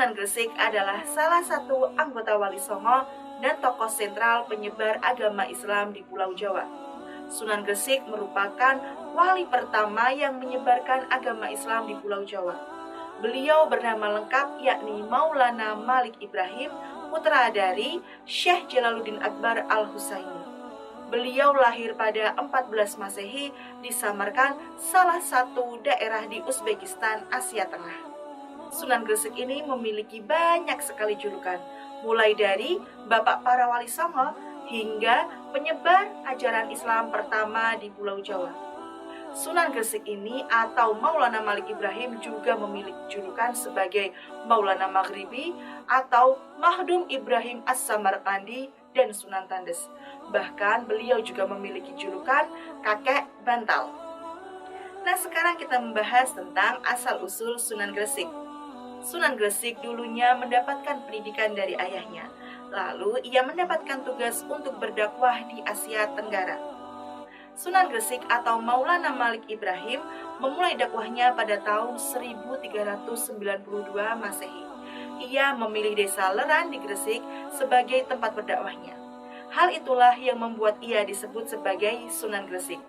Sunan Gresik adalah salah satu anggota Wali Songo dan tokoh sentral penyebar agama Islam di Pulau Jawa. Sunan Gresik merupakan wali pertama yang menyebarkan agama Islam di Pulau Jawa. Beliau bernama lengkap yakni Maulana Malik Ibrahim, putra dari Syekh Jalaluddin Akbar Al-Husaini. Beliau lahir pada 14 Masehi di Samarkand, salah satu daerah di Uzbekistan, Asia Tengah. Sunan Gresik ini memiliki banyak sekali julukan, mulai dari Bapak para Wali Songo hingga penyebar ajaran Islam pertama di Pulau Jawa. Sunan Gresik ini atau Maulana Malik Ibrahim juga memiliki julukan sebagai Maulana Maghribi atau Mahdum Ibrahim As-Samarkandi dan Sunan Tandes. Bahkan beliau juga memiliki julukan Kakek Bantal. Nah, sekarang kita membahas tentang asal-usul Sunan Gresik. Sunan Gresik dulunya mendapatkan pendidikan dari ayahnya. Lalu ia mendapatkan tugas untuk berdakwah di Asia Tenggara. Sunan Gresik atau Maulana Malik Ibrahim memulai dakwahnya pada tahun 1392 Masehi. Ia memilih desa Leran di Gresik sebagai tempat berdakwahnya. Hal itulah yang membuat ia disebut sebagai Sunan Gresik.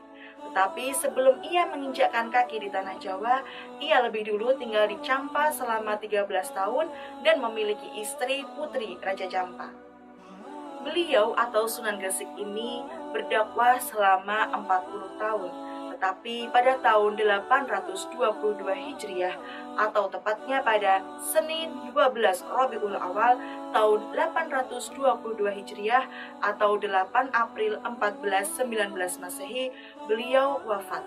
Tetapi sebelum ia menginjakkan kaki di tanah Jawa, ia lebih dulu tinggal di Campa selama 13 tahun dan memiliki istri putri Raja Campa. Beliau atau Sunan Gresik ini berdakwah selama 40 tahun. Tetapi pada tahun 822 Hijriah atau tepatnya pada Senin 12 Rabiul Awal tahun 822 Hijriah atau 8 April 1419 Masehi, beliau wafat.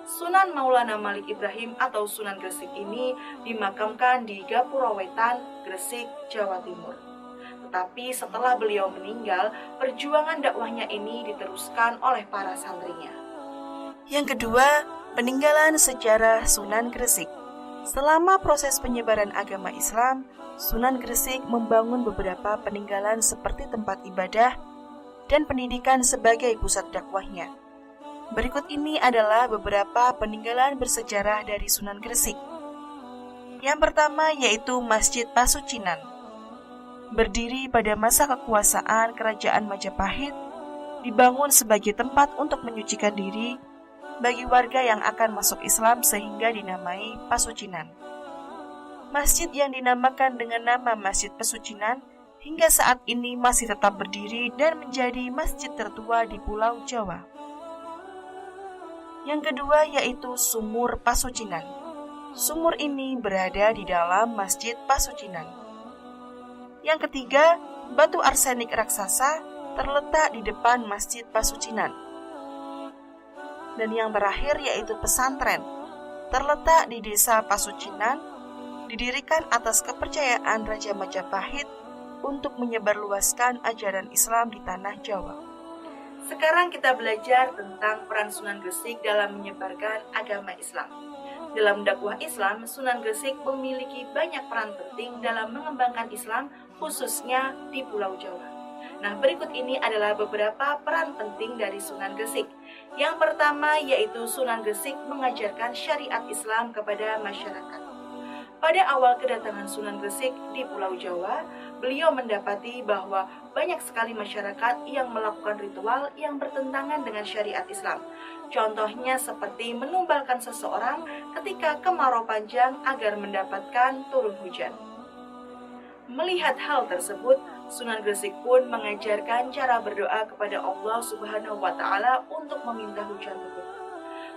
Sunan Maulana Malik Ibrahim atau Sunan Gresik ini dimakamkan di Gapura Wetan, Gresik, Jawa Timur. Tetapi setelah beliau meninggal, perjuangan dakwahnya ini diteruskan oleh para santrinya. Yang kedua, peninggalan sejarah Sunan Gresik. Selama proses penyebaran agama Islam, Sunan Gresik membangun beberapa peninggalan seperti tempat ibadah dan pendidikan sebagai pusat dakwahnya. Berikut ini adalah beberapa peninggalan bersejarah dari Sunan Gresik. Yang pertama yaitu Masjid Pasucinan. Berdiri pada masa kekuasaan Kerajaan Majapahit, dibangun sebagai tempat untuk menyucikan diri bagi warga yang akan masuk Islam sehingga dinamai Pasucinan. Masjid yang dinamakan dengan nama Masjid Pasucinan hingga saat ini masih tetap berdiri dan menjadi masjid tertua di Pulau Jawa. Yang kedua yaitu Sumur Pasucinan. Sumur ini berada di dalam Masjid Pasucinan. Yang ketiga, batu arsenik raksasa terletak di depan Masjid Pasucinan. Dan yang terakhir yaitu pesantren, terletak di desa Pasucinan, didirikan atas kepercayaan Raja Majapahit untuk menyebarluaskan ajaran Islam di tanah Jawa. Sekarang kita belajar tentang peran Sunan Gresik dalam menyebarkan agama Islam. Dalam dakwah Islam, Sunan Gresik memiliki banyak peran penting dalam mengembangkan Islam, khususnya di Pulau Jawa. Nah, berikut ini adalah beberapa peran penting dari Sunan Gresik. Yang pertama yaitu Sunan Gresik mengajarkan syariat Islam kepada masyarakat. Pada awal kedatangan Sunan Gresik di Pulau Jawa, beliau mendapati bahwa banyak sekali masyarakat yang melakukan ritual yang bertentangan dengan syariat Islam. Contohnya seperti menumbalkan seseorang ketika kemarau panjang agar mendapatkan turun hujan. Melihat hal tersebut, Sunan Gresik pun mengajarkan cara berdoa kepada Allah Subhanahu wa Ta'ala untuk meminta hujan turun.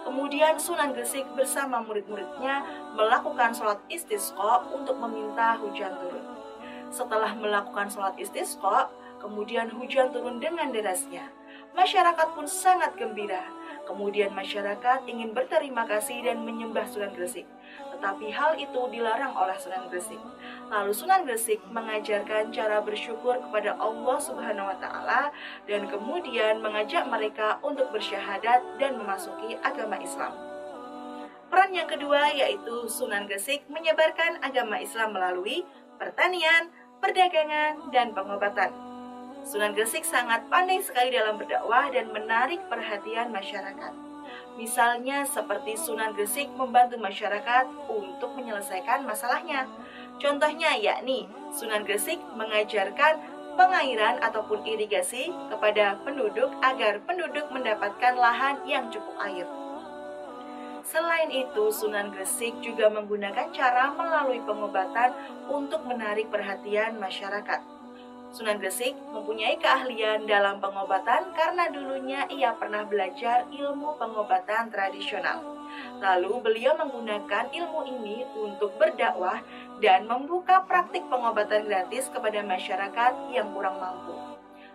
Kemudian Sunan Gresik bersama murid-muridnya melakukan sholat istisqa untuk meminta hujan turun. Setelah melakukan sholat istisqa, kemudian hujan turun dengan derasnya. Masyarakat pun sangat gembira. Kemudian masyarakat ingin berterima kasih dan menyembah Sunan Gresik. Tetapi hal itu dilarang oleh Sunan Gresik. Lalu Sunan Gresik mengajarkan cara bersyukur kepada Allah Subhanahu wa Ta'ala dan kemudian mengajak mereka untuk bersyahadat dan memasuki agama Islam. Peran yang kedua yaitu Sunan Gresik menyebarkan agama Islam melalui pertanian, perdagangan, dan pengobatan. Sunan Gresik sangat pandai sekali dalam berdakwah dan menarik perhatian masyarakat. Misalnya seperti Sunan Gresik membantu masyarakat untuk menyelesaikan masalahnya. Contohnya yakni Sunan Gresik mengajarkan pengairan ataupun irigasi kepada penduduk agar penduduk mendapatkan lahan yang cukup air. Selain itu, Sunan Gresik juga menggunakan cara melalui pengobatan untuk menarik perhatian masyarakat. Sunan Gresik mempunyai keahlian dalam pengobatan karena dulunya ia pernah belajar ilmu pengobatan tradisional. Lalu beliau menggunakan ilmu ini untuk berdakwah dan membuka praktik pengobatan gratis kepada masyarakat yang kurang mampu.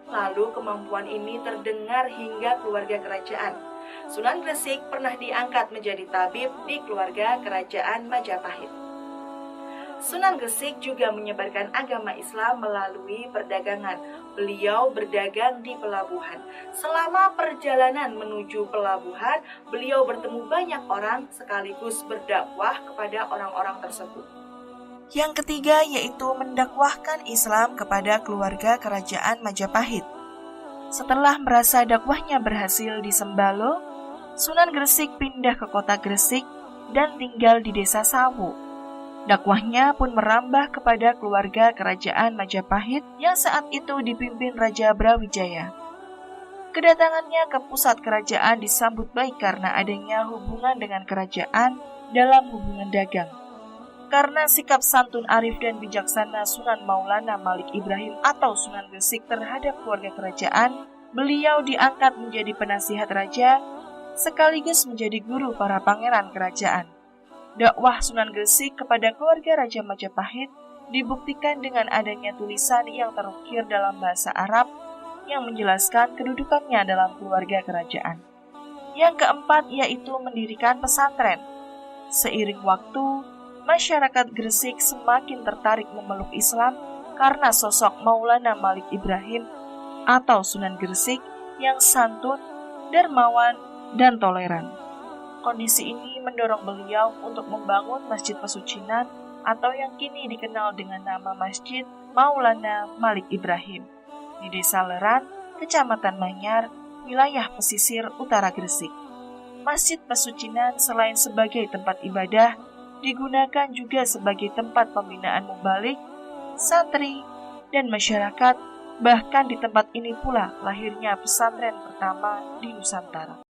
Lalu kemampuan ini terdengar hingga keluarga kerajaan. Sunan Gresik pernah diangkat menjadi tabib di keluarga kerajaan Majapahit. Sunan Gresik juga menyebarkan agama Islam melalui perdagangan. Beliau berdagang di pelabuhan. Selama perjalanan menuju pelabuhan, beliau bertemu banyak orang sekaligus berdakwah kepada orang-orang tersebut. Yang ketiga yaitu mendakwahkan Islam kepada keluarga kerajaan Majapahit. Setelah merasa dakwahnya berhasil di Sembalo, Sunan Gresik pindah ke kota Gresik dan tinggal di desa Sawu. Dakwahnya pun merambah kepada keluarga kerajaan Majapahit yang saat itu dipimpin Raja Brawijaya. Kedatangannya ke pusat kerajaan disambut baik karena adanya hubungan dengan kerajaan dalam hubungan dagang. Karena sikap santun arif dan bijaksana Sunan Maulana Malik Ibrahim atau Sunan Gresik terhadap keluarga kerajaan, beliau diangkat menjadi penasihat raja sekaligus menjadi guru para pangeran kerajaan. Dakwah Sunan Gresik kepada keluarga Raja Majapahit dibuktikan dengan adanya tulisan yang terukir dalam bahasa Arab yang menjelaskan kedudukannya dalam keluarga kerajaan. Yang keempat yaitu mendirikan pesantren. Seiring waktu, masyarakat Gresik semakin tertarik memeluk Islam karena sosok Maulana Malik Ibrahim atau Sunan Gresik yang santun, dermawan, dan toleran. Kondisi ini mendorong beliau untuk membangun Masjid Pesucinan atau yang kini dikenal dengan nama Masjid Maulana Malik Ibrahim di Desa Leran, Kecamatan Manyar, wilayah pesisir utara Gresik. Masjid Pesucinan selain sebagai tempat ibadah, digunakan juga sebagai tempat pembinaan mubalik, santri, dan masyarakat. Bahkan di tempat ini pula lahirnya pesantren pertama di Nusantara.